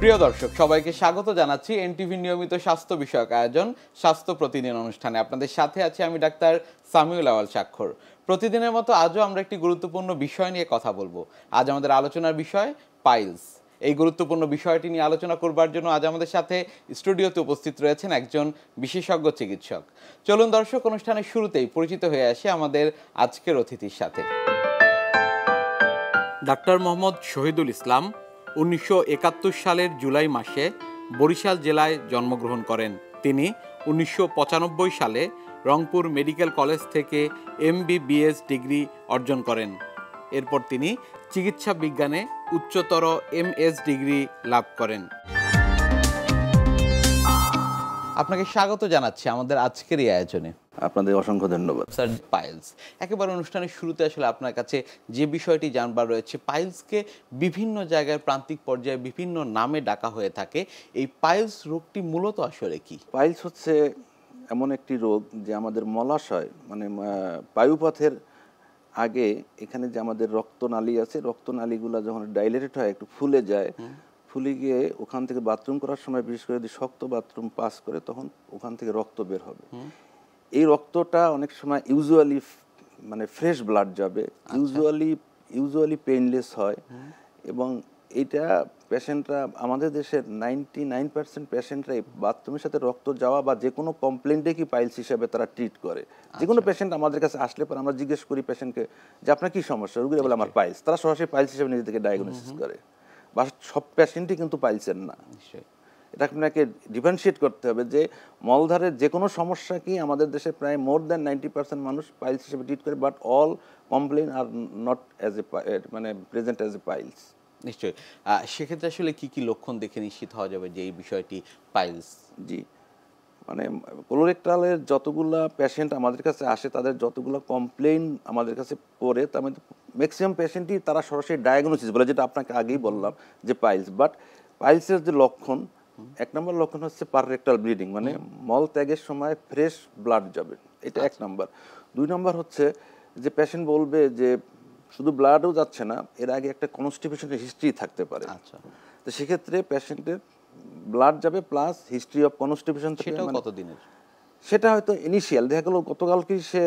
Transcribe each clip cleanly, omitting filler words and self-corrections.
প্রিয় দর্শক সবাইকে স্বাগত জানাচ্ছি এনটিভি নিয়মিত স্বাস্থ্য বিষয়ক আয়োজন স্বাস্থ্য প্রতিদিন অনুষ্ঠানে। আপনাদের সাথে আছি আমি ডাক্তার সামিউল আওয়াল স্বাক্ষর। প্রতিদিনের মতো আজও আমরা একটি গুরুত্বপূর্ণ বিষয় নিয়ে কথা বলবো। আজ আমাদের আলোচনার বিষয় পাইলস। এই গুরুত্বপূর্ণ বিষয়টি নিয়ে আলোচনা করবার জন্য আজ আমাদের সাথে স্টুডিওতে উপস্থিত রয়েছেন একজন বিশেষজ্ঞ চিকিৎসক। চলুন দর্শক, অনুষ্ঠানের শুরুতেই পরিচিত হয়ে আসি আমাদের আজকের অতিথির সাথে। ডাক্তার মোহাম্মদ শহীদুল ইসলাম 1971 সালের জুলাই মাসে বরিশাল জেলায় জন্মগ্রহণ করেন। তিনি 1995 সালে রংপুর মেডিকেল কলেজ থেকে MBBS ডিগ্রি অর্জন করেন। এরপর তিনি চিকিৎসা বিজ্ঞানে উচ্চতর MS ডিগ্রি লাভ করেন। আপনাকে স্বাগত জানাচ্ছি আমাদের আজকের এই আয়োজনে। আপনাদের অসংখ্য ধন্যবাদ। স্যার, পাইলস একেবারে অনুষ্ঠানের শুরুতে আসলে আপনার কাছে যে বিষয়টি জানবার রয়েছে, পাইলসকে বিভিন্ন জায়গায় প্রান্তিক পর্যায়ে বিভিন্ন নামে ডাকা হয়ে থাকে। এই পাইলস রোগটি মূলত আসলে কি? পাইলস হচ্ছে এমন একটি রোগ যে আমাদের মলাশয় মানে বায়ুপথের আগে এখানে যে আমাদের রক্তনালী আছে, রক্তনালীগুলো যখন ডাইলেটেড হয় একটু ফুলে যায়, ফুলে গিয়ে ওখান থেকে বাথরুম করার সময় বিশেষ করে যদি শক্ত বাথরুম পাস করে তখন ওখান থেকে রক্ত বের হবে। এই রক্তটা অনেক সময় ইউজুয়ালি মানে ফ্রেশ ব্লাড যাবে, ইউজুয়ালি পেইনলেস হয় এবং এইটা পেশেন্টরা আমাদের দেশের 99% পেশেন্টরা বাথরুমের সাথে রক্ত যাওয়া বা যে কোনো কমপ্লেন্টে কি পাইলস হিসাবে তারা ট্রিট করে। যে কোনো পেশেন্ট আমাদের কাছে আসলে পর আমরা জিজ্ঞেস করি পেশেন্টকে যে আপনার কি সমস্যা, রোগীরা বলে আমার পাইলস। তারা সরাসরি পাইলস হিসেবে নিজে থেকে ডায়াগনোসিস করে। বা সব পেশেন্টই কিন্তু পাইলসের না। এটা আপনাকে ডিফারেন্সিয়েট করতে হবে যে মলধারের যে কোনো সমস্যা কি আমাদের দেশে প্রায় মোর দ্যান 90% মানুষ পাইলস হিসেবে ট্রিট করে, but all complain are not as a মানে প্রেজেন্ট অ্যাজ এ পাইলস। নিশ্চয়ই। সেক্ষেত্রে আসলে কি কি লক্ষণ দেখে নিশ্চিত হওয়া যাবে যে এই বিষয়টি পাইলস? জি, মানে কোলোরেক্টালের যতগুলা পেশেন্ট আমাদের কাছে আসে তাদের যতগুলো কমপ্লেন আমাদের কাছে পড়ে তার মধ্যে ম্যাক্সিমাম পেশেন্টই তারা সরাসরি ডায়াগনোসিস বলে, যেটা আপনাকে আগেই বললাম যে পাইলস। বাট পাইলসের যে লক্ষণ, এক নম্বর লক্ষণ হচ্ছে পাররেক্টাল ব্লিডিং, মানে মল ত্যাগের সময় ফ্রেশ ব্লাড যাবে, এটা এক নম্বর। দুই নম্বর হচ্ছে যে পেশেন্ট বলবে যে শুধু ব্লাডও যাচ্ছে না, এর আগে একটা কনস্টিপেশনের হিস্ট্রি থাকতে পারে। তো সেক্ষেত্রে পেশেন্টের ব্লাড যাবে প্লাস হিস্ট্রি অফ কনস্টিপেশন। সেটাও কতদিনের? সেটা হয়তো ইনিশিয়াল দেখা গেল গতকাল কি সে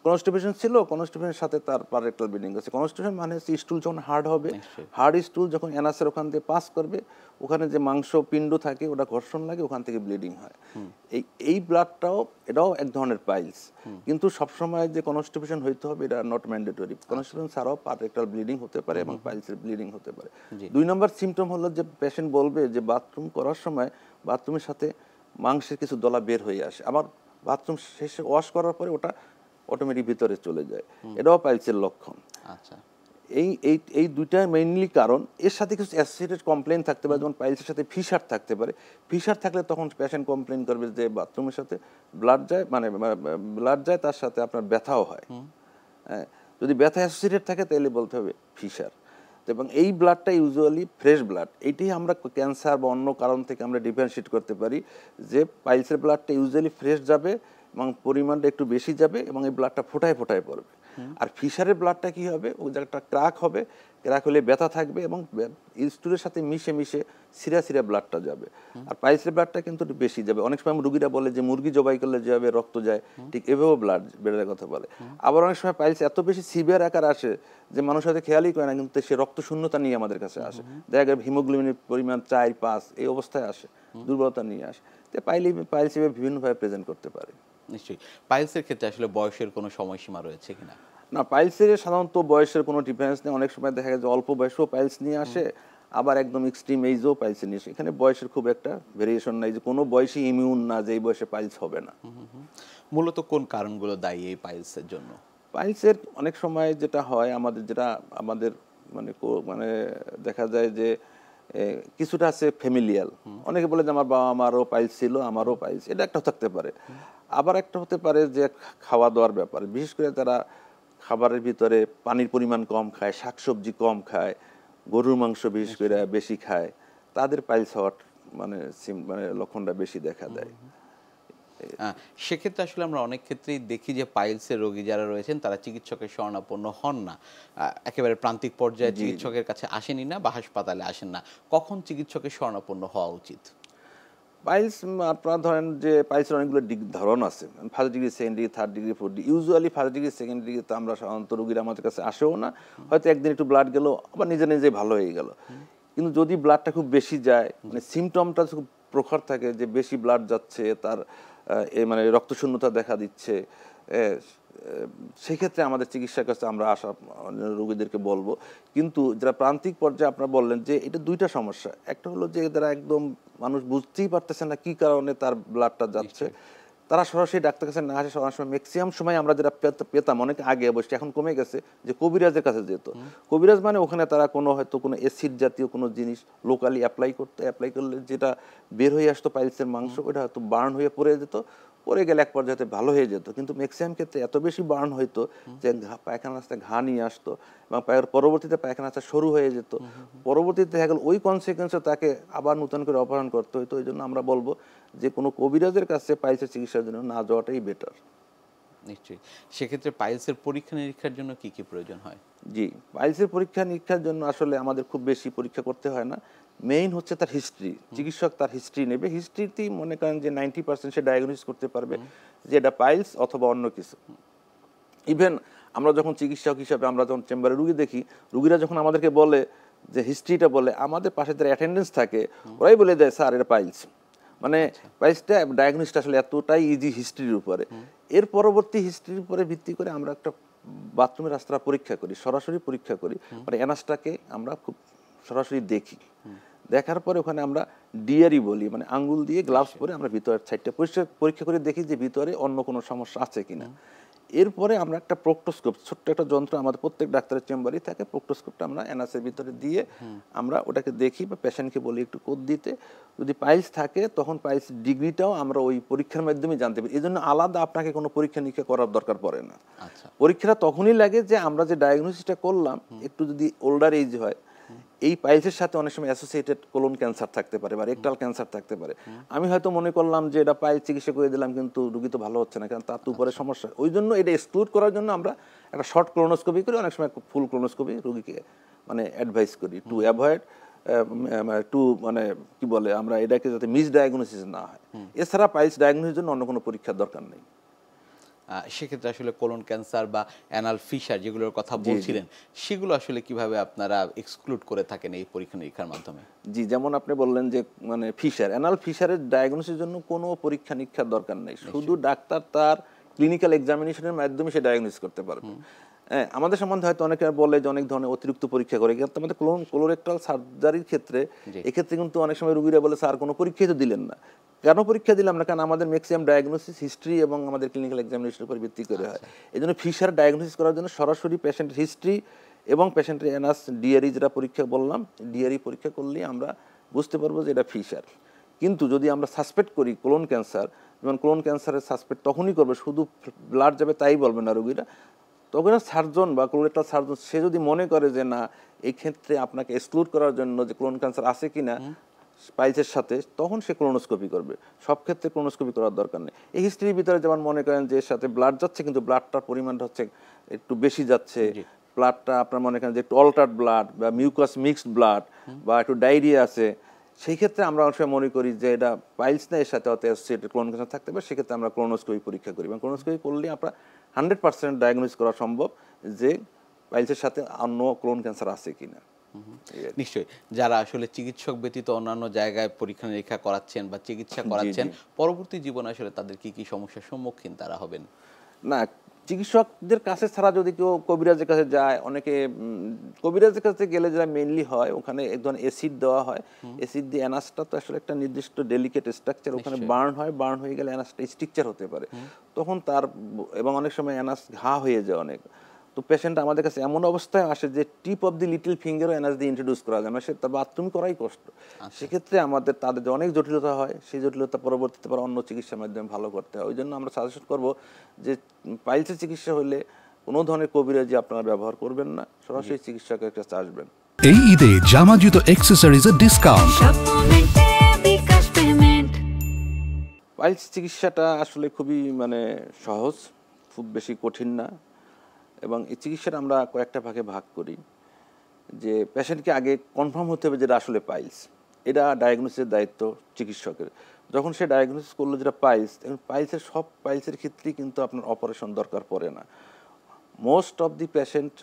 কনস্টিপেশন ছিল, কনস্টিপেশনের সাথে তার পাররেক্টাল ব্লিডিং আছে। কনস্টিপেশন মানে হচ্ছে স্টুল যখন হার্ড হবে, হার্ড স্টুল যখন অ্যানাসের ওখান দিয়ে পাস করবে, ওখানে যে মাংস পিণ্ড থাকে ওটা ঘর্ষণ লাগে, ওখান থেকে ব্লিডিং হয়। এই ব্লাডটাও এটাও এক ধরনের পাইলস, কিন্তু সবসময় যে কনস্টিপেশন হইতে হবে এটা নট ম্যান্ডেটরি। কনস্টিপেশন ছাড়াও পাররেক্টাল ব্লিডিং হতে পারে এবং পাইলসের ব্লিডিং হতে পারে। দুই নম্বর সিমটম হলো যে পেশেন্ট বলবে যে বাথরুম করার সময় বাথরুমের সাথে মাংসের কিছু দলা বের হয়ে আসে, আবার বাথরুম শেষে ওয়াশ করার পরে ওটা অটোমেটিক ভিতরে চলে যায়, এটাও পাইলসের লক্ষণ। আচ্ছা, এই দুইটা মেইনলি কারণ। এর সাথে কিছু অ্যাসোসিয়েটেড কমপ্লেন থাকতে পারে, যেমন পাইলসের সাথে ফিশার থাকতে পারে। ফিশার থাকলে তখন পেশেন্ট কমপ্লেন করবে যে বাথরুমের সাথে ব্লাড যায়, মানে ব্লাড যায় তার সাথে আপনার ব্যথাও হয়। হ্যাঁ, যদি ব্যথা অ্যাসোসিয়েটেড থাকে তাহলে বলতে হবে ফিশার। এবং এই ব্লাডটা ইউজুয়ালি ফ্রেশ ব্লাড, এইটাই আমরা ক্যান্সার বা অন্য কারণ থেকে আমরা ডিফারেন্সিয়েট করতে পারি যে পাইলসের ব্লাডটা ইউজুয়ালি ফ্রেশ যাবে এবং পরিমাণটা একটু বেশি যাবে এবং এই ব্লাডটা ফোটায় ফোটায় পড়বে। আর ফিশারের ব্লাডটা কি হবে, ওই জায়গাটা ক্র্যাক হবে, ক্র্যাক হলে ব্যথা থাকবে এবং স্টুলের সাথে মিশে মিশে সিরা সিরা ব্লাডটা যাবে। আর পাইলসের ব্লাডটা কিন্তু একটু বেশি যাবে। অনেক সময় রুগীরা বলে যে মুরগি জবাই করলে যেভাবে রক্ত যায় ঠিক এভাবেও ব্লাড বেড়ে কথা বলে। আবার অনেক সময় পাইলস এত বেশি সিভিয়ার আকার আসে যে মানুষ হয়তো খেয়ালই করে না, কিন্তু সে রক্ত শূন্যতা নিয়ে আমাদের কাছে আসে। দেখা গেল হিমোগ্লোবিনের পরিমাণ 4-5 এই অবস্থায় আসে, দুর্বলতা নিয়ে আসে। তো পাইলস এভাবে বিভিন্নভাবে প্রেজেন্ট করতে পারে। নিশ্চয়ই। পাইলসের ক্ষেত্রে আসলে বয়সের কোনো সময়সীমা রয়েছে কিনা? না, পাইলসের সাধারণত বয়সের কোনো ডিফারেন্স নেই। অনেক সময় দেখা যায় যে অল্প বয়সেও পাইলস নিয়ে আসে, আবার একদম এক্সট্রিম এইজও পাইলস নিয়ে আসে। এখানে বয়সের খুব একটা ভেরিয়েশন নাই যে কোনো বয়সে ইমিউন না যে এই বয়সে পাইলস হবে না। মূলত কোন কারণগুলো দায়ী এই পাইলসের জন্য? পাইলসের অনেক সময় যেটা হয় আমাদের মানে দেখা যায় যে কিছুটা আছে ফ্যামিলিয়াল। অনেকে বলে যে আমার বাবা আমারও পাইলস ছিল, আমারও পাইলস, এটা একটা থাকতে পারে। আবার একটা হতে পারে যে খাওয়া দাওয়ার ব্যাপারে, বিশেষ করে যারা খাবারের ভিতরে পানির পরিমাণ কম খায়, শাকসবজি কম খায়, গরুর মাংস বিশেষ করে বেশি খায়, তাদের পাইলস হওয়ার মানে লক্ষণটা বেশি দেখা দেয়। সেক্ষেত্রে আসলে আমরা অনেক ক্ষেত্রেই দেখি যে পাইলসের রোগী যারা রয়েছেন তারা চিকিৎসকের শরণাপন্ন হন না, একেবারে প্রান্তিক পর্যায়ে চিকিৎসকের কাছে আসেনি না বা হাসপাতালে আসেন না। কখন চিকিৎসকের শরণাপন্ন হওয়া উচিত? পাইলস আপনারা ধরেন যে পাইলসের অনেকগুলো ধরন আছে, first degree, second degree, third degree, fourth degree. Usually first degree, second ডিগ্রিতে আমরা সাধারণত রোগীরা আমাদের কাছে আসেও না, হয়তো একদিন একটু ব্লাড গেল আবার নিজে নিজেই ভালো হয়ে গেল। কিন্তু যদি ব্লাডটা খুব বেশি যায়, মানে সিমটমটা খুব প্রখর থাকে যে বেশি ব্লাড যাচ্ছে, তার মানে রক্তশূন্যতা দেখা দিচ্ছে, সেক্ষেত্রে আমাদের চিকিৎসার কাছে আমরা আসা রোগীদেরকে বলবো। কিন্তু যারা প্রান্তিক পর্যায়ে আপনারা বললেন যে এটা দুইটা সমস্যা, একটা হলো যে যারা একদম মানুষ বুঝতেই পারতেছে না কি কারণে তার ব্লাডটা যাচ্ছে, তারা সরাসরি ডাক্তার কাছে না আসে, সরাসরি ম্যাক্সিমাম সময় আমরা যেটা পেতাম অনেক আগে, অবশ্যই এখন কমে গেছে, যে কবিরাজের কাছে যেত। কবিরাজ মানে ওখানে তারা কোনো হয়তো কোনো অ্যাসিড জাতীয় কোনো জিনিস লোকালি অ্যাপ্লাই করলে যেটা বের হয়ে আসতো পাইলসের মাংস, ওটা হয়তো বার্ন হয়ে পড়ে যেত, পরে গেলে এক পর্যায়ে ভালো হয়ে যেত। কিন্তু ম্যাক্সিমাম ক্ষেত্রে এত বেশি বার্ন হইতো যে পায়খানা রাস্তায় ঘা নিয়ে আসতো এবং পরবর্তীতে পায়খানা রাস্তা সরু হয়ে যেত, পরবর্তীতে দেখা গেল ওই কনসিকুয়েন্সে তাকে আবার নতুন করে অপারেশন করতে হইতো। ওই জন্য আমরা বলবো যে কোনো কবিরাজের কাছে পাইলসের চিকিৎসার জন্য না যাওয়াটাই বেটার। নিশ্চয়ই। সেক্ষেত্রে পাইলসের পরীক্ষা নিরীক্ষার জন্য কি কি প্রয়োজন হয়? জি, পাইলসের পরীক্ষা নিরীক্ষার জন্য আসলে আমাদের খুব বেশি পরীক্ষা করতে হয় না। মেইন হচ্ছে তার হিস্ট্রি। চিকিৎসক তার হিস্ট্রি নেবে, হিস্ট্রিতেই মনে করেন যে 90% সে ডায়াগনোসিস করতে পারবে যে এটা পাইলস অথবা অন্য কিছু। ইভেন আমরা যখন চিকিৎসক হিসাবে আমরা যখন চেম্বারে রুগী দেখি, রুগীরা যখন আমাদেরকে বলে যে হিস্ট্রিটা বলে, আমাদের পাশে যারা অ্যাটেন্ডেন্স থাকে ওরাই বলে দেয় স্যার এটা পাইলস। মানে পাইলসটা ডায়াগনোসিসটা আসলে এতটাই ইজি হিস্ট্রির উপরে। এর পরবর্তী হিস্ট্রির উপরে ভিত্তি করে আমরা একটা বাথরুমের রাস্তা পরীক্ষা করি, সরাসরি পরীক্ষা করি, মানে অ্যানাসটাকে আমরা খুব সরাসরি দেখি। দেখার পরে ওখানে আমরা ডিআরই বলি, মানে আঙ্গুল দিয়ে গ্লাভস পরে আমরা ভিতরের সাইডটা পরীক্ষা করে দেখি যে ভিতরে অন্য কোনো সমস্যা আছে কিনা। এরপরে আমরা একটা প্রোক্টোস্কোপ, ছোট্ট একটা যন্ত্র আমাদের প্রত্যেক ডাক্তারের চেম্বারেই থাকে, প্রোক্টোস্কোপটা আমরা অ্যানাসের ভিতরে দিয়ে আমরা ওটাকে দেখি বা পেশেন্টকে বলি একটু কোড দিতে। যদি পাইলস থাকে তখন পাইলস ডিগ্রিটাও আমরা ওই পরীক্ষার মাধ্যমে জানতে পারি। এই জন্য আলাদা আপনাকে কোনো পরীক্ষা নিরীক্ষা করার দরকার পড়ে না। পরীক্ষাটা তখনই লাগে যে আমরা যে ডায়াগনোসিসটা করলাম, একটু যদি ওল্ডার এজ হয়, এই পাইলসের সাথে অনেক সময় অ্যাসোসিয়েটেড কোলন ক্যান্সার থাকতে পারে বা রেকটাল ক্যান্সার থাকতে পারে। আমি হয়তো মনে করলাম যে এটা পাইলস চিকিৎসা করে দিলাম, কিন্তু রুগী তো ভালো হচ্ছে না, কারণ তার তো উপরে সমস্যা। ওই জন্য এটা এক্সক্লুড করার জন্য আমরা একটা শর্ট ক্লোনোস্কোপি করি, অনেক সময় ফুল ক্লোনোস্কোপি রুগীকে মানে অ্যাডভাইস করি টু অ্যাভয়েড মানে কি বলে আমরা এটাকে যাতে মিস ডায়াগনোসিস না হয়। এছাড়া পাইলস ডায়াগনোসিসের জন্য অন্য কোনো পরীক্ষার দরকার নেই। সেক্ষেত্রে আসলে কোলন ক্যান্সার বা অ্যানাল ফিশার যেগুলোর কথা বলছিলেন, সেগুলো আসলে কিভাবে আপনারা এক্সক্লুড করে থাকেন এই পরীক্ষা নিরীক্ষার মাধ্যমে? জি, যেমন আপনি বললেন যে মানে ফিশার, অ্যানাল ফিশারের ডায়াগনোসিসের জন্য কোনো পরীক্ষা নিরীক্ষার দরকার নেই, শুধু ডাক্তার তার ক্লিনিক্যাল এক্সামিনেশনের মাধ্যমে সে ডায়াগনোসিস করতে পারবে। হ্যাঁ, আমাদের সম্বন্ধে হয়তো অনেকে বলে যে অনেক ধরনের অতিরিক্ত পরীক্ষা করে, কিন্তু আমাদের কোলোরেক্টাল সার্জারির ক্ষেত্রে এক্ষেত্রে কিন্তু অনেক সময় রুগীরা বলে স্যার কোনো পরীক্ষাই তো দিলেন না। কেন পরীক্ষা দিলাম না? কারণ আমাদের ম্যাক্সিমাম ডায়াগনোসিস হিস্ট্রি এবং আমাদের ক্লিনিক্যাল এক্সামিনেশনের উপর ভিত্তি করে হয়। এই জন্য ফিশার ডায়াগনোসিস করার জন্য সরাসরি পেশেন্টের হিস্ট্রি এবং পেশেন্টের অ্যানাস ডিআরই যেটা পরীক্ষা বললাম, ডিআরই পরীক্ষা করলেই আমরা বুঝতে পারবো যে এটা ফিশার। কিন্তু যদি আমরা সাসপেক্ট করি কোলন ক্যান্সার, যেমন কোলন ক্যান্সারের সাসপেক্ট তখনই করবে, শুধু ব্লাড যাবে তাই বলবে না রুগীরা, তখন সার্জন বা কোলোরেক্টাল সার্জন সে যদি মনে করে যে না এই ক্ষেত্রে আপনাকে এক্সক্লুড করার জন্য যে কোলন ক্যান্সার আছে কিনা পাইলসের সাথে, তখন সে কোলোনোস্কোপি করবে। সব ক্ষেত্রে কোলোনোস্কোপি করার দরকার নেই। এই হিস্ট্রির ভিতরে যেমন মনে করেন যে এর সাথে ব্লাড যাচ্ছে, কিন্তু ব্লাডটার পরিমাণটা হচ্ছে একটু বেশি যাচ্ছে, ব্লাডটা আপনার মনে করেন যে একটু অল্টার্ড ব্লাড বা মিউকাস মিক্সড ব্লাড বা একটু ডায়রিয়া আছে, সেই ক্ষেত্রে আমরা অনেক সময় মনে করি যে এটা পাইলস না, এর সাথে হয়তো অ্যাসোসিয়েটেড কোলন ক্যান্সার থাকতে পারে। সেক্ষেত্রে আমরা কোলোনোস্কোপি পরীক্ষা করি এবং কোলোনোস্কোপি করলে আমরা 100% ডায়াগনোসিস করা সম্ভব যে পাইলসের সাথে অন্য কোলন ক্যান্সার আছে কিনা। নিশ্চয়ই। যারা আসলে চিকিৎসক ব্যতীত অন্যান্য জায়গায় পরীক্ষা নিরীক্ষা করাচ্ছেন বা চিকিৎসা করাচ্ছেন, পরবর্তী জীবনে আসলে তাদের কি কি সমস্যার সম্মুখীন তারা হবেন? না, চিকিৎসকদের কাছে ছাড়া যদি কেউ কবিরাজের কাছে যায়, অনেকে কবিরাজের কাছে গেলে যেটা মেইনলি হয় ওখানে এক ধরনের অ্যাসিড দেওয়া হয়। অ্যাসিড দিয়ে অ্যানাসটা তো আসলে একটা নির্দিষ্ট ডেলিকেট স্ট্রাকচার, ওখানে বার্ন হয়, বার্ন হয়ে গেলে অ্যানাসটা স্ট্রাকচার হতে পারে তখন তার, এবং অনেক সময় অ্যানাস ঘা হয়ে যায় অনেক। তো পেশেন্ট আমাদের কাছে এমন অবস্থায় আসে যে টিপ অফ দি লিটল ফিঙ্গারও অ্যানাস দিয়ে ইন্ট্রোডিউস করা যায় না, সে তার বাথরুম করাই কষ্ট। সেক্ষেত্রে তাদের যে অনেক জটিলতা হয়, সেই জটিলতা পরবর্তীতে পর অন্য চিকিৎসার মাধ্যমে ভালো করতে হয়। ওই জন্য আমরা সাজেশন করবো যে পাইলসের চিকিৎসা হলে কোনো ধরনের কবিরাজি আপনারা ব্যবহার করবেন না, সরাসরি চিকিৎসকের কাছে আসবেন। এই ঈদে জামা জুতো অ্যাক্সেসরিজের ডিসকাউন্ট। পাইলস চিকিৎসাটা আসলে খুবই মানে সহজ, খুব বেশি কঠিন না, এবং এই চিকিৎসাটা আমরা কয়েকটা ভাগে ভাগ করি। যে পেশেন্টকে আগে কনফার্ম হতে হবে যেটা আসলে পাইলস, এটা ডায়াগনোসিসের দায়িত্ব চিকিৎসকের। যখন সে ডায়াগনোসিস করলো যেটা পাইলস, এখন পাইলসের সব পাইলসের ক্ষেত্রেই কিন্তু আপনার অপারেশন দরকার পড়ে না। Most of the patient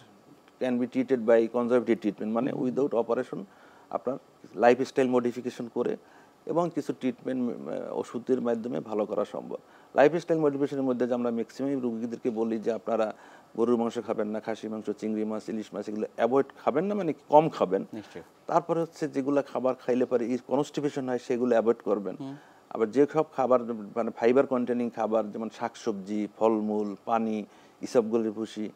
can be treated by conservative treatment, মানে উইদাউট অপারেশন আপনার লাইফস্টাইল মডিফিকেশন করে এবং কিছু ট্রিটমেন্ট ওষুধের মাধ্যমে ভালো করা সম্ভব। লাইফস্টাইল মডিফিকেশনের মধ্যে যে আমরা ম্যাক্সিমাম রোগীদেরকে বলি যে আপনারা গরুর মাংস খাবেন না, খাসি মাংস, চিংড়ি মাছ, ইলিশ মাছ এগুলো অ্যাভয়েড খাবেন না, মানে কম খাবেন। তারপরে হচ্ছে যেগুলো খাবার খাইলে পরে কনস্টিপেশন হয় সেগুলো অ্যাভয়েড করবেন। আবার যে সব খাবার মানে ফাইবার কন্টেনিং খাবার, যেমন শাকসবজি, ফলমূল, পানি, ইসবগুলির ভুসি,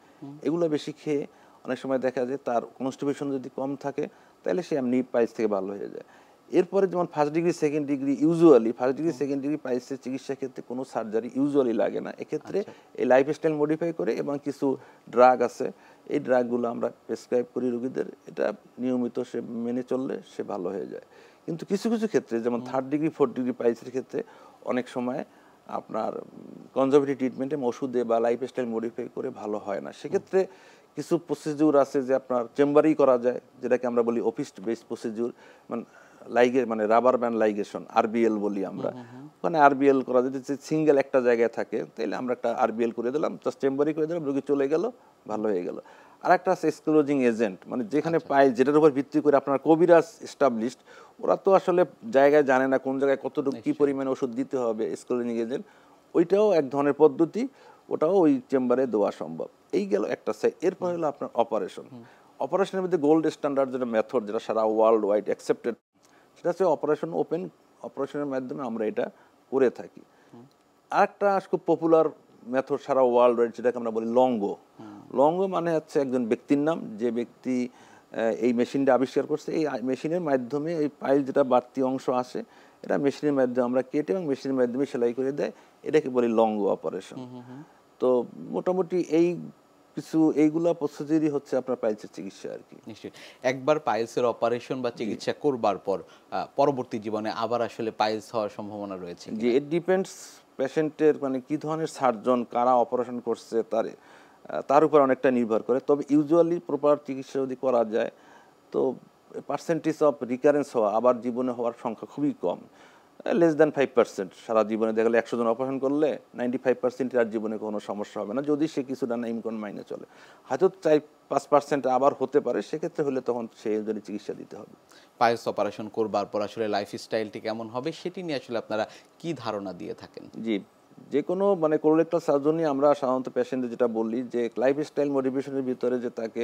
এগুলো বেশি খেয়ে অনেক সময় দেখা যায় তার কনস্টিপেশন যদি কম থাকে তাহলে সে এমনি পাইলস থেকে ভালো হয়ে যায়। এরপরে যেমন first degree second degree, usually first degree second degree পাইলসের চিকিৎসার ক্ষেত্রে কোনো সার্জারি ইউজুয়ালি লাগে না। এক্ষেত্রে এই লাইফস্টাইল মডিফাই করে এবং কিছু ড্রাগ আছে, এই ড্রাগগুলো আমরা প্রেসক্রাইব করি রোগীদের, এটা নিয়মিত সে মেনে চললে সে ভালো হয়ে যায়। কিন্তু কিছু কিছু ক্ষেত্রে যেমন থার্ড ডিগ্রি ফোর্থ ডিগ্রি পাইলসের ক্ষেত্রে অনেক সময় আপনার কনজারভেটিভ ট্রিটমেন্টে ওষুধে বা লাইফস্টাইল মডিফাই করে ভালো হয় না। সেক্ষেত্রে কিছু প্রসিডিউর আছে যে আপনার চেম্বারেই করা যায়, যেটাকে আমরা বলি অফিস বেসড প্রসিডিউর, মানে রাবার ব্যান্ড লাইগেশন, আরবিএল বলি আমরা। ওখানে আরবিএল করা যদি সিঙ্গেল একটা জায়গায় থাকে তাহলে আমরা একটা আরবিএল করে দিলাম, জাস্ট চেম্বারই করে দিলাম, রোগী চলে গেল, ভালো হয়ে গেল। আর একটা আছে স্ক্লেরোজিং এজেন্ট, মানে যেখানে পাইল, যেটার উপর ভিত্তি করে আপনার কবিরাজ এস্টাবলিশড, ওরা তো আসলে জায়গায় জানে না কোন জায়গায় কতটুকু কি পরিমাণে ওষুধ দিতে হবে, স্ক্লেরোজিং এজেন্ট ওইটাও এক ধরনের পদ্ধতি, ওটাও ওই চেম্বারে দেওয়া সম্ভব। এই গেল একটা সাইড। এরপর হলো আপনার অপারেশন। অপারেশনের মধ্যে গোল্ড স্ট্যান্ডার্ড যেটা মেথড, যেটা সারা ওয়ার্ল্ড ওয়াইড অ্যাকসেপ্টেড, সেটা হচ্ছে অপারেশন ওপেন। অপারেশনের মাধ্যমে আমরা এটা করে থাকি। আরেকটা খুব পপুলার মেথড সারা ওয়ার্ল্ড ওয়াইড, যেটাকে আমরা বলি লঙ্গো। লঙ্গো মানে হচ্ছে একজন ব্যক্তির নাম, যে ব্যক্তি এই মেশিনটা আবিষ্কার করছে। এই মেশিনের মাধ্যমে এই পাইল যেটা বাড়তি অংশ আসে, এটা মেশিনের মাধ্যমে আমরা কেটে এবং মেশিনের মাধ্যমে সেলাই করে দেয়, এটাকে বলি লঙ্গো অপারেশন। তো মোটামুটি এই কিছু এইগুলা প্রসিডিউরই হচ্ছে আপনার পাইলসের চিকিৎসা আর কি। নিশ্চয়ই। একবার পাইলসের অপারেশন বা চিকিৎসা করবার পর পরবর্তী জীবনে আবার আসলে পাইলস হওয়ার সম্ভাবনা রয়েছে? যে ইট ডিপেন্ডস পেশেন্টের, মানে কি ধরনের সার্জন, কারা অপারেশন করছে তার উপর অনেকটা নির্ভর করে। তবে ইউজুয়ালি প্রপার চিকিৎসা যদি করা যায় তো পার্সেন্টেজ অফ রিকারেন্স হওয়া, আবার জীবনে হওয়ার সংখ্যা খুবই কম, লেস দ্যান 5%। সারা জীবনে দেখা গেলে 100 জন অপারেশন করলে 95% আর জীবনে কোনো সমস্যা হবে না, যদি সে কিছুটা নাইমকন মাইনে চলে। হয়তো 4-5% আবার হতে পারে, সেক্ষেত্রে হলে তখন সেই জন্য চিকিৎসা দিতে হবে। পাইলস অপারেশন করবার পর আসলে লাইফস্টাইলটি কেমন হবে সেটি নিয়ে আসলে আপনারা কি ধারণা দিয়ে থাকেন? জি, যে কোনো মানে কোলোরেক্টাল সার্জারি আমরা সাধারণত পেশেন্টদের যেটা বলি যে লাইফস্টাইল মডিফিকেশনের ভিতরে যে তাকে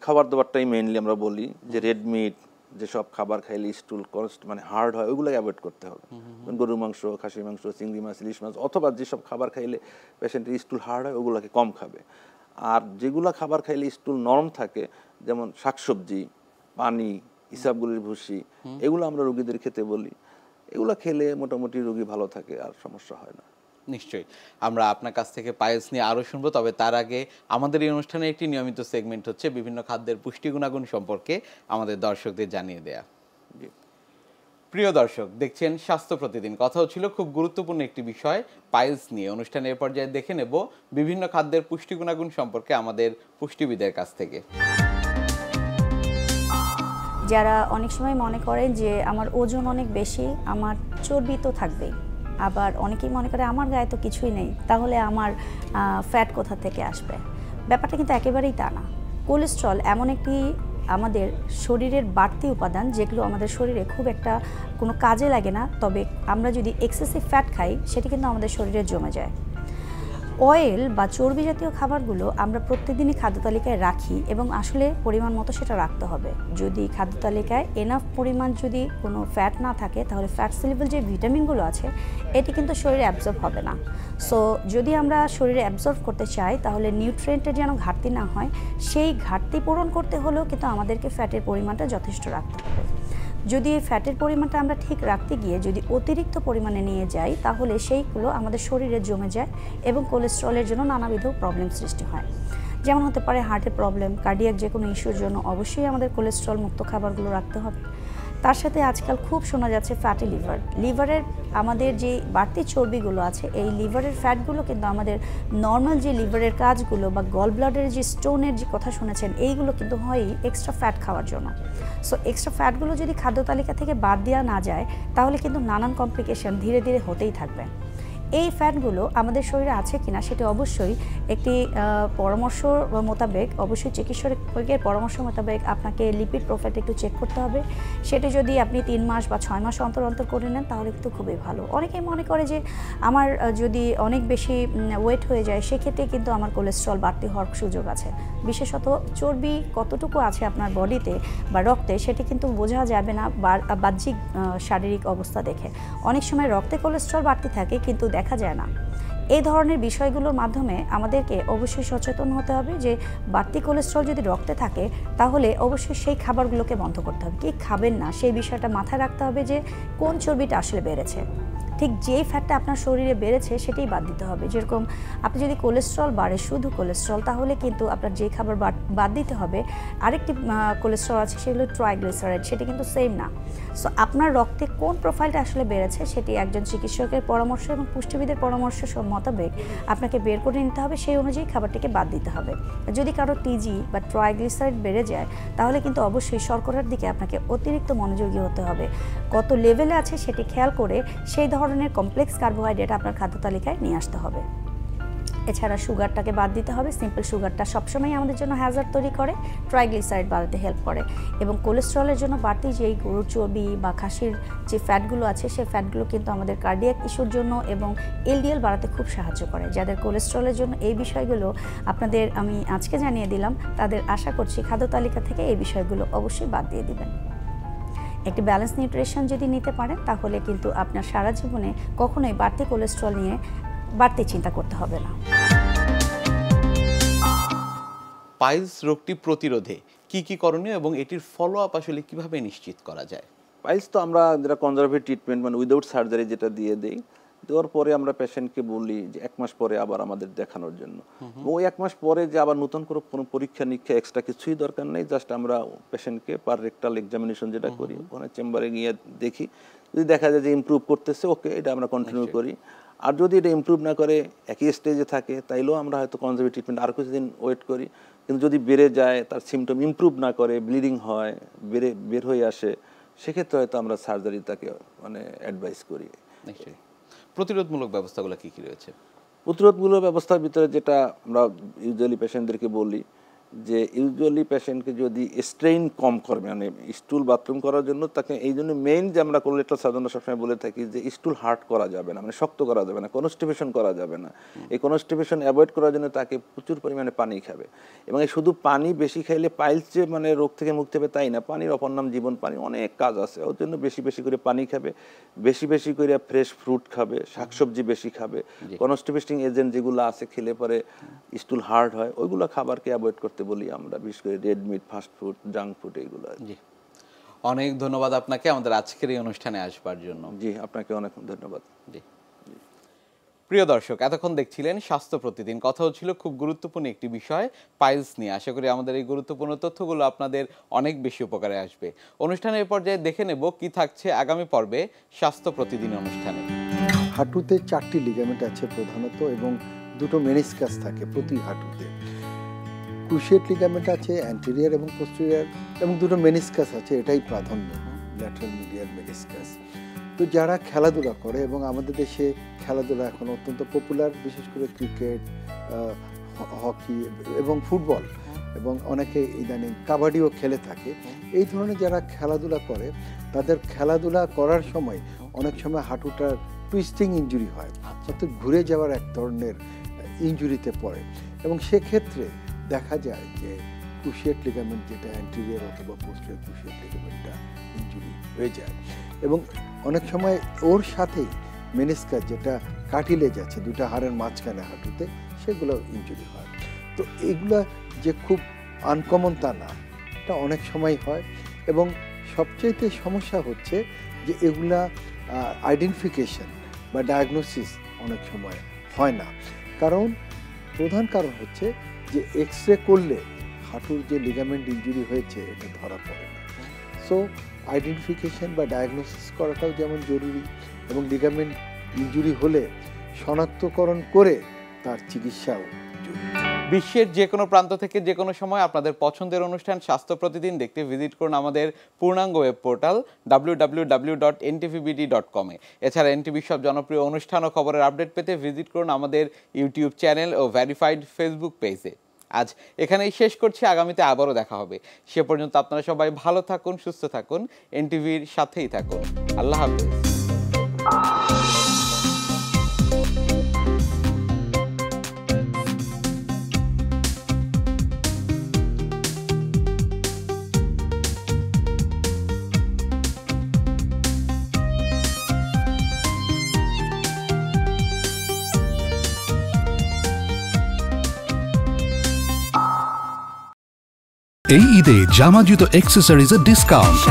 খাবার দাবারটাই মেইনলি আমরা বলি, যে রেড মিট, যেসব খাবার খাইলে স্টুল মানে হার্ড হয় ওইগুলো অ্যাভয়েড করতে হবে। গরুর মাংস, খাসি মাংস, চিংড়ি মাছ, ইলিশ মাছ, অথবা যেসব খাবার খাইলে পেশেন্টের স্টুল হার্ড হয় ওগুলোকে কম খাবে। আর যেগুলো খাবার খাইলে স্টুল নরম থাকে, যেমন শাকসবজি, পানি, ইসাবগুলির ভুসি, এগুলো আমরা রোগীদের খেতে বলি। এগুলো খেলে মোটামুটি রোগী ভালো থাকে, আর সমস্যা হয় না। নিশ্চয়ই। আমরা আপনার কাছ থেকে পাইলস নিয়ে আরও শুনবো, তবে তার আগে আমাদের এই অনুষ্ঠানে একটি নিয়মিত সেগমেন্ট হচ্ছে বিভিন্ন খাদ্যের পুষ্টি গুণাগুণ সম্পর্কে আমাদের দর্শকদের জানিয়ে দেয়া। প্রিয় দর্শক, দেখছেন স্বাস্থ্য প্রতিদিন। কথা হচ্ছিল খুব গুরুত্বপূর্ণ একটি বিষয় পাইলস নিয়ে। অনুষ্ঠানের পর্যায়ে দেখে নেব বিভিন্ন খাদ্যের পুষ্টি গুণাগুণ সম্পর্কে আমাদের পুষ্টিবিদের কাছ থেকে। যারা অনেক সময় মনে করেন যে আমার ওজন অনেক বেশি, আমার চর্বি তো থাকবেই, আবার অনেকেই মনে করে আমার গায়ে তো কিছুই নেই, তাহলে আমার ফ্যাট কোথা থেকে আসবে। ব্যাপারটা কিন্তু একেবারেই তা না। কোলেস্ট্রল এমন একটি আমাদের শরীরের বাড়তি উপাদান, যেগুলো আমাদের শরীরে খুব একটা কোনো কাজে লাগে না, তবে আমরা যদি এক্সেসিভ ফ্যাট খাই সেটি কিন্তু আমাদের শরীরে জমে যায়। অয়েল বা চর্বি জাতীয় খাবারগুলো আমরা প্রত্যেকদিনই খাদ্য তালিকায় রাখি, এবং আসলে পরিমাণ মতো সেটা রাখতে হবে। যদি খাদ্য তালিকায় এনাফ পরিমাণ যদি কোনো ফ্যাট না থাকে, তাহলে ফ্যাট সলিউবল যে ভিটামিনগুলো আছে এটি কিন্তু শরীরে অ্যাবজর্ব হবে না। সো যদি আমরা শরীরে অ্যাবজর্ব করতে চাই, তাহলে নিউট্রিয়েন্টের যেন ঘাটতি না হয়, সেই ঘাটতি পূরণ করতে হলেও কিন্তু আমাদেরকে ফ্যাটের পরিমাণটা যথেষ্ট রাখতে হবে। যদি এই ফ্যাটের পরিমাণটা আমরা ঠিক রাখতে গিয়ে যদি অতিরিক্ত পরিমাণে নিয়ে যাই, তাহলে সেইগুলো আমাদের শরীরে জমে যায় এবং কোলেস্ট্রলের জন্য নানাবিধ প্রবলেম সৃষ্টি হয়। যেমন হতে পারে হার্টের প্রবলেম, কার্ডিয়াক যে কোনো ইস্যুর জন্য অবশ্যই আমাদের কোলেস্ট্রল মুক্ত খাবারগুলো রাখতে হবে। তার সাথে আজকাল খুব শোনা যাচ্ছে ফ্যাটি লিভার। লিভারের আমাদের যে বাড়তি চর্বিগুলো আছে, এই লিভারের ফ্যাটগুলো কিন্তু আমাদের নর্মাল যে লিভারের কাজগুলো বা গল ব্লাডারের যে স্টোনের যে কথা শুনেছেন, এইগুলো কিন্তু হয়ই এক্সট্রা ফ্যাট খাওয়ার জন্য। সো এক্সট্রা ফ্যাটগুলো যদি খাদ্য তালিকা থেকে বাদ দেওয়া না যায়, তাহলে কিন্তু নানান কমপ্লিকেশন ধীরে ধীরে হতেই থাকবে। এই ফ্যাটগুলো আমাদের শরীরে আছে কিনা সেটা অবশ্যই একটি পরামর্শ মোতাবেক, অবশ্যই চিকিৎসকের পরামর্শ মোতাবেক আপনাকে লিপিড প্রোফাইলটা একটু চেক করতে হবে। সেটা যদি আপনি 3 মাস বা 6 মাস অন্তর অন্তর করে নেন তাহলে কিন্তু খুবই ভালো। অনেকেই মনে করে যে আমার যদি অনেক বেশি ওয়েট হয়ে যায় সেক্ষেত্রে কিন্তু আমার কোলেস্ট্রল বাড়তি হওয়ার সুযোগ আছে। বিশেষত চর্বি কতটুকু আছে আপনার বডিতে বা রক্তে সেটা কিন্তু বোঝা যাবে না বাহ্যিক শারীরিক অবস্থা দেখে। অনেক সময় রক্তে কোলেস্ট্রল বাড়তি থাকে কিন্তু দেখা যায় না। এই ধরনের বিষয়গুলোর মাধ্যমে আমাদেরকে অবশ্যই সচেতন হতে হবে যে বাড়তি কোলেস্ট্রল যদি রক্তে থাকে তাহলে অবশ্যই সেই খাবারগুলোকে বন্ধ করতে হবে। কি খাবেন না সেই বিষয়টা মাথায় রাখতে হবে যে কোন চর্বিটা আসলে বেড়েছে। ঠিক যেই ফ্যাটটা আপনার শরীরে বেড়েছে সেটাই বাদ দিতে হবে। যেরকম আপনি যদি কোলেস্ট্রল বাড়ে, শুধু কোলেস্ট্রল, তাহলে কিন্তু আপনার যে খাবার বাদ দিতে হবে আরেকটি কোলেস্ট্রল আছে, সেগুলো ট্রাইগ্লিসারাইড, সেটা কিন্তু সেম না। সো আপনার রক্তে কোন প্রোফাইলটা আসলে বেড়েছে সেটি একজন চিকিৎসকের পরামর্শ এবং পুষ্টিবিদের পরামর্শ মোতাবেক আপনাকে বের করে নিতে হবে, সেই অনুযায়ী খাবারটিকে বাদ দিতে হবে। যদি কারো টিজি বা ট্রাইগ্লিসারাইড বেড়ে যায় তাহলে কিন্তু অবশ্যই শর্করার দিকে আপনাকে অতিরিক্ত মনোযোগী হতে হবে। কত লেভেলে আছে সেটি খেয়াল করে সেই ধরনের কমপ্লেক্স কার্বোহাইড্রেট আপনার খাদ্য তালিকায় নিয়ে আসতে হবে। এছাড়া সুগারটাকে বাদ দিতে হবে। সিম্পল সুগারটা সবসময় আমাদের জন্য হ্যাজার্ড তৈরি করে, ট্রাইগ্লিসারাইড বাড়াতে হেল্প করে এবং কোলেস্ট্রলের জন্য বাড়তি যেই গরুর চর্বি বা খাসির যে ফ্যাটগুলো আছে সেই ফ্যাটগুলো কিন্তু আমাদের কার্ডিয়াক ইস্যুর জন্য এবং এলডিএল বাড়াতে খুব সাহায্য করে। যাদের কোলেস্ট্রলের জন্য এই বিষয়গুলো আপনাদের আমি আজকে জানিয়ে দিলাম, তাদের আশা করছি খাদ্য তালিকা থেকে এই বিষয়গুলো অবশ্যই বাদ দিয়ে দিবেন। একটি ব্যালেন্স নিউট্রিশন যদি নিতে পারেন তাহলে কিন্তু আপনার সারা জীবনে কখনোই বাড়তি কোলেস্ট্রল নিয়ে বাড়তি চিন্তা করতে হবে না। পাইলস রোগটি প্রতিরোধে কি কি করণীয় এবং এটির ফলো আপ আসলে কিভাবে নিশ্চিত করা যায়? পাইলস তো আমরা যেটা কনজারভেটিভ ট্রিটমেন্ট মানে উইদাউট সার্জারি যেটা দিয়ে দেই, দেওয়ার পরে আমরা পেশেন্টকে বলি যে 1 মাস পরে আবার আমাদের দেখানোর জন্য। ওই 1 মাস পরে যে আবার নতুন করে কোনো পরীক্ষা নিরীক্ষা এক্সট্রা কিছুই দরকার নেই, জাস্ট আমরা পেশেন্টকে পার রেক্টাল এক্সামিনেশন যেটা করি ওখানে চেম্বারে গিয়ে দেখি, যদি দেখা যায় যে ইমপ্রুভ করতেছে ওকে এটা আমরা কন্টিনিউ করি। আর যদি এটা ইমপ্রুভ না করে একই স্টেজে থাকে তাইলেও আমরা হয়তো কনজারভেটিভ ট্রিটমেন্ট আরও কিছুদিন ওয়েট করি। কিন্তু যদি বেড়ে যায়, তার সিমটম ইমপ্রুভ না করে, ব্লিডিং হয়, বের হয়ে আসে, সেক্ষেত্রে হয়তো আমরা সার্জারি তাকে মানে অ্যাডভাইস করি। নিশ্চয়ই। প্রতিরোধমূলক ব্যবস্থাগুলো কি কি রয়েছে? প্রতিরোধমূলক ব্যবস্থার ভিতরে যেটা আমরা ইউজুয়ালি পেশেন্টদেরকে বলি যে ইউজুয়ালি পেশেন্টকে যদি স্ট্রেইন কম করবে মানে স্টুল বাথরুম করার জন্য তাকে এই জন্য মেইন যে আমরা কোলোরেক্টাল সার্জনরা সবসময় বলে থাকি যে স্টুল হার্ড করা যাবে না, মানে শক্ত করা যাবে না, কনস্টিপেশন করা যাবে না। এই কনস্টিপেশন অ্যাভয়েড করার জন্য তাকে প্রচুর পরিমাণে পানি খাবে এবং এই শুধু পানি বেশি খাইলে পাইলস যে মানে রোগ থেকে মুক্তি হবে তাই না, পানির অপর নাম জীবন পানি, অনেক কাজ আছে। ওর জন্য বেশি বেশি করে পানি খাবে, বেশি বেশি করে ফ্রেশ ফ্রুট খাবে, শাকসবজি বেশি খাবে। কনস্টিপেশন এজেন্ট যেগুলো আছে খেলে পরে স্টুল হার্ড হয় ওইগুলো খাবারকে অ্যাভয়েড করতে বলি আমরা, বিশেষ করে red meat, fast food, junk food এইগুলো। জি, অনেক ধন্যবাদ আপনাকে আমাদের আজকের এই অনুষ্ঠানে আসবার জন্য। জি, আপনাকে অনেক ধন্যবাদ। জি, প্রিয় দর্শক, এতক্ষণ দেখছিলেন স্বাস্থ্য প্রতিদিন। কথা হচ্ছিল খুব গুরুত্বপূর্ণ একটি বিষয়, পাইলস নিয়ে। আশা করি আমাদের এই গুরুত্বপূর্ণ তথ্যগুলো আপনাদের অনেক বেশি উপকারে আসবে। অনুষ্ঠানের পর্যায়ে দেখে নেব কি থাকছে আগামী পর্বে স্বাস্থ্য প্রতিদিন অনুষ্ঠানে। হাঁটুতে 4টি লিগামেন্ট আছে প্রধানত এবং 2টো মেনিসকাস থাকে প্রতি হাঁটুতে। ক্রুশিয়েট লিগামেন্ট আছে অ্যান্টেরিয়র এবং পোস্টেরিয়র এবং 2টো মেনিসকাস আছে, এটাই প্রাধান্য, ল্যাটারাল মিডিয়াল মেনিসকাস। তো যারা খেলাধুলা করে এবং আমাদের দেশে খেলাধুলা এখন অত্যন্ত পপুলার, বিশেষ করে ক্রিকেট, হকি এবং ফুটবল এবং অনেকে ইদানিং কাবাডিও খেলে থাকে। এই ধরনের যারা খেলাধুলা করে তাদের খেলাধুলা করার সময় অনেক সময় হাঁটুটার টুইস্টিং ইনজুরি হয়, অর্থাৎ ঘুরে যাওয়ার এক ধরনের ইনজুরিতে পড়ে এবং সেক্ষেত্রে দেখা যায় যে ক্রুশিয়েট লিগামেন্ট যেটা অ্যান্টেরিয়র অথবা পোস্টেরিয়র ক্রুশিয়েট লিগামেন্টটা ইনজুরি হয়ে যায় এবং অনেক সময় ওর সাথেই মেনিসকাস যেটা কার্টিলেজ আছে 2টা হাড়ের মাঝখানে হাঁটুতে, সেগুলো ইনজুরি হয়। তো এগুলো যে খুব আনকমন তা না, এটা অনেক সময় হয় এবং সবচেয়ে সমস্যা হচ্ছে যে এগুলা আইডেন্টিফিকেশন বা ডায়াগনোসিস অনেক সময় হয় না। প্রধান কারণ হচ্ছে যে এক্স রে করলে হাঁটুর যে লিগামেন্ট ইনজুরি হয়েছে এটা ধরা পড়ে না। সো আইডেন্টিফিকেশন বা ডায়াগনোসিস করাটাও যেমন জরুরি, এবং লিগামেন্ট ইনজুরি হলে শনাক্তকরণ করে তার চিকিৎসাও জরুরি। বিশ্বের যে কোনো প্রান্ত থেকে যে কোনো সময় আপনাদের পছন্দের অনুষ্ঠান স্বাস্থ্য প্রতিদিন দেখতে ভিজিট করুন আমাদের পূর্ণাঙ্গ ওয়েব পোর্টাল www.ntvbd.com এ। এছাড়া এনটিভির সব জনপ্রিয় অনুষ্ঠান ও খবরের আপডেট পেতে ভিজিট করুন আমাদের ইউটিউব চ্যানেল ও ভেরিফাইড ফেসবুক পেজে। আজ এখানেই শেষ করছি, আগামীতে আবারও দেখা হবে। সে পর্যন্ত আপনারা সবাই ভালো থাকুন, সুস্থ থাকুন, এনটিভির সাথেই থাকুন। আল্লাহ হাফেজ। এই ঈদে জামা জুতো অ্যাক্সেসরিজের ডিসকাউন্ট।